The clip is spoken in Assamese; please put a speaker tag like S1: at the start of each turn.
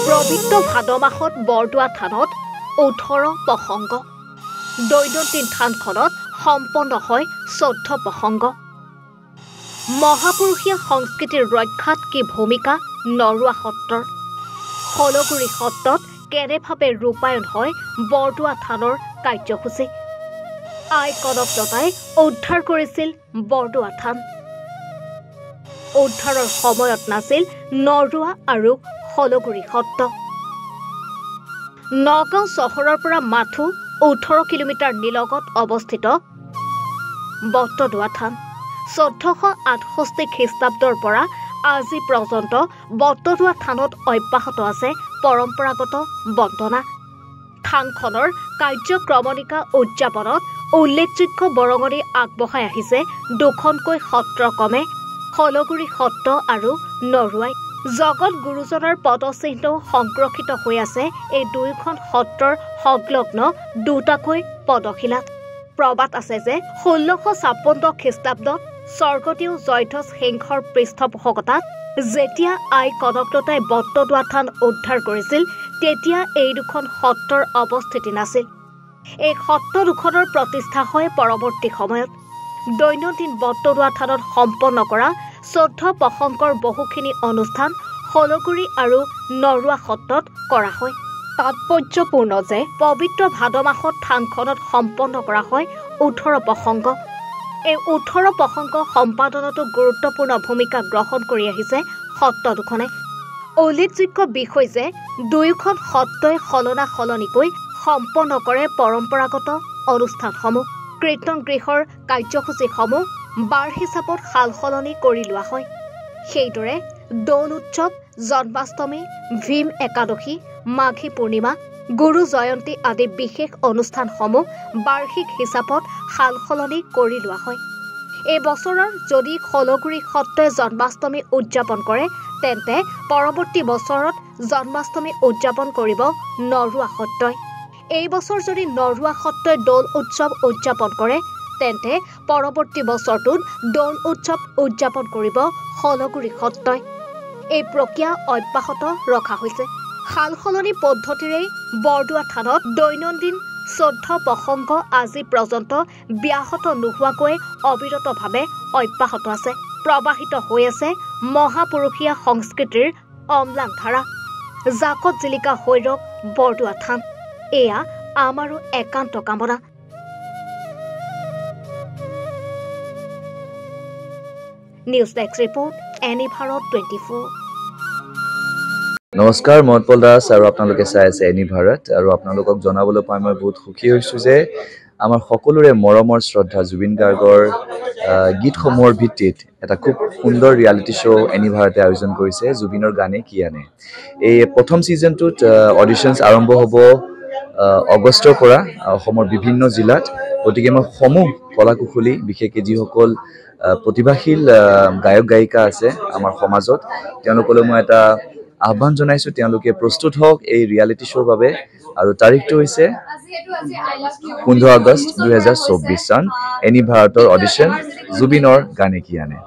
S1: পবিত্ৰ ভাদ মাহত বৰদোৱা থানত 18 প্ৰসংগ দৈনন্দিন থানখনত সম্পন্ন হয় 14 প্ৰসংগ মহাপুৰুষীয়া সংস্কৃতিৰ ৰক্ষাত কি ভূমিকা নৰুৱা সত্ৰৰ হলগুৰি সত্ৰত কেনেভাৱে ৰূপায়ণ হয় বৰদোৱা থানৰ কাৰ্যসূচী আই কনকলতাই উদ্ধাৰ কৰিছিল বৰদোৱা থান উদ্ধাৰৰ সময়ত নাছিল নৰুৱা আৰু হলগুৰি সত্ৰ নগাঁও চহৰৰ পৰা মাথো 18 কিলোমিটাৰ নিলগত অৱস্থিত বটদুৱা থান 1468 খ্ৰীষ্টাব্দৰ পৰা আজি পৰ্যন্ত বটদুৱা থানত অব্যাহত আছে পৰম্পৰাগত বন্দনা থানখনৰ কাৰ্যক্ৰমণিকা উদযাপনত উল্লেখযোগ্য বৰঙণি আগবঢ়াই আহিছে দুখনকৈ সত্ৰ কমে হলগুৰি সত্ৰ আৰু নৰুৱাই জগত গুৰুজনৰ পদচিহ্নও সংৰক্ষিত হৈ আছে এই দুইখন সত্ৰৰ সংলগ্ন দুটাকৈ পদশিলাত প্ৰবাদ আছে যে 1656 খ্ৰীষ্টাব্দত স্বৰ্গদেউ জয়ধ্বজ সিংহৰ পৃষ্ঠপোষকতাত যেতিয়া আই কনকলতাই বটদুৱা থান উদ্ধাৰ কৰিছিল তেতিয়া এই দুখন সত্ৰৰ অৱস্থিতি নাছিল এই সত্ৰ দুখনৰ প্ৰতিষ্ঠা হয় পৰৱৰ্তী সময়ত দৈনন্দিন বটদুৱা থানত সম্পন্ন কৰা 14 প্ৰসংগৰ বহুখিনি অনুষ্ঠান হলগুৰি আৰু নৰুৱা সত্ৰত কৰা হয় তাৎপৰ্যপূৰ্ণ যে পবিত্ৰ ভাদ মাহত থানখনত সম্পন্ন কৰা হয় 18 প্ৰসংগ এই 18 প্ৰসংগ সম্পাদনতো গুৰুত্বপূৰ্ণ ভূমিকা গ্ৰহণ কৰি আহিছে সত্ৰ দুখনে উল্লেখযোগ্য বিষয় যে দুয়োখন সত্ৰই সলনিকৈ সম্পন্ন কৰে পৰম্পৰাগত অনুষ্ঠানসমূহ কীৰ্তন গৃহৰ কাৰ্যসূচীসমূহ বাৰ হিচাপত সালসলনি কৰি লোৱা হয় সেইদৰে দৌল উৎসৱ জন্মাষ্টমী ভীম একাদশী মাঘী পূৰ্ণিমা গুৰু জয়ন্তী আদি বিশেষ অনুষ্ঠানসমূহ বাৰ্ষিক হিচাপত সালসলনি কৰি লোৱা হয় এই বছৰৰ যদি হলগুৰি সত্ৰই জন্মাষ্টমী উদযাপন কৰে তেন্তে পৰৱৰ্তী বছৰত জন্মাষ্টমী উদযাপন কৰিব নৰুৱা সত্ৰই এই বছৰ যদি নৰুৱা সত্ৰই দৌল উৎসৱ উদযাপন কৰে তেন্তে পৰৱৰ্তী বছৰটোত দৌল উৎসৱ উদযাপন কৰিব হলগুৰি সত্ৰই এই প্ৰক্ৰিয়া অব্যাহত ৰখা হৈছে সালসলনি পদ্ধতিৰে বৰদোৱা থানত দৈনন্দিন 14 প্ৰসংগ আজি পৰ্যন্ত ব্যাহত নোহোৱাকৈ অবিৰতভাৱে অব্যাহত আছে প্ৰবাহিত হৈ আছে মহাপুৰুষীয়া সংস্কৃতিৰ অম্লান ধাৰা জাকত জিলিকা হৈ ৰক বৰদোৱা থান এয়া আমাৰো একান্ত কামনা news desk report any Bharat 24
S2: নমস্কাৰ মহৎপল দাস আৰু আপোনালোকে চাই আছে এনি ভাৰত আৰু আপোনালোকক জনাবলৈ পাই মই বহুত সুখী হৈছোঁ যে আমাৰ সকলোৰে মৰমৰ শ্ৰদ্ধা জুবিন গাৰ্গৰ গীতসমূহৰ ভিত্তিত এটা খুব সুন্দৰ ৰিয়েলিটি শ্ব' এনি ভাৰতে আয়োজন কৰিছে জুবিনৰ গানে কি আনে এই প্ৰথম ছিজনটোত অডিশ্যনছ আৰম্ভ হ'ব আগষ্টৰ পৰা অসমৰ বিভিন্ন জিলাত গতিকে মই সমূহ কলাকুশলী বিশেষকৈ যিসকল প্ৰতিভাশীল গায়ক গায়িকা আছে আমাৰ সমাজত তেওঁলোকলৈ মই এটা আহ্বান জনাইছোঁ তেওঁলোকে প্ৰস্তুত হওক এই ৰিয়েলিটি শ্ব'ৰ বাবে আৰু তাৰিখটো হৈছে 15 আগষ্ট 2024 চন এনি ভাৰতৰ অডিশ্যন জুবিনৰ গানে কি আনে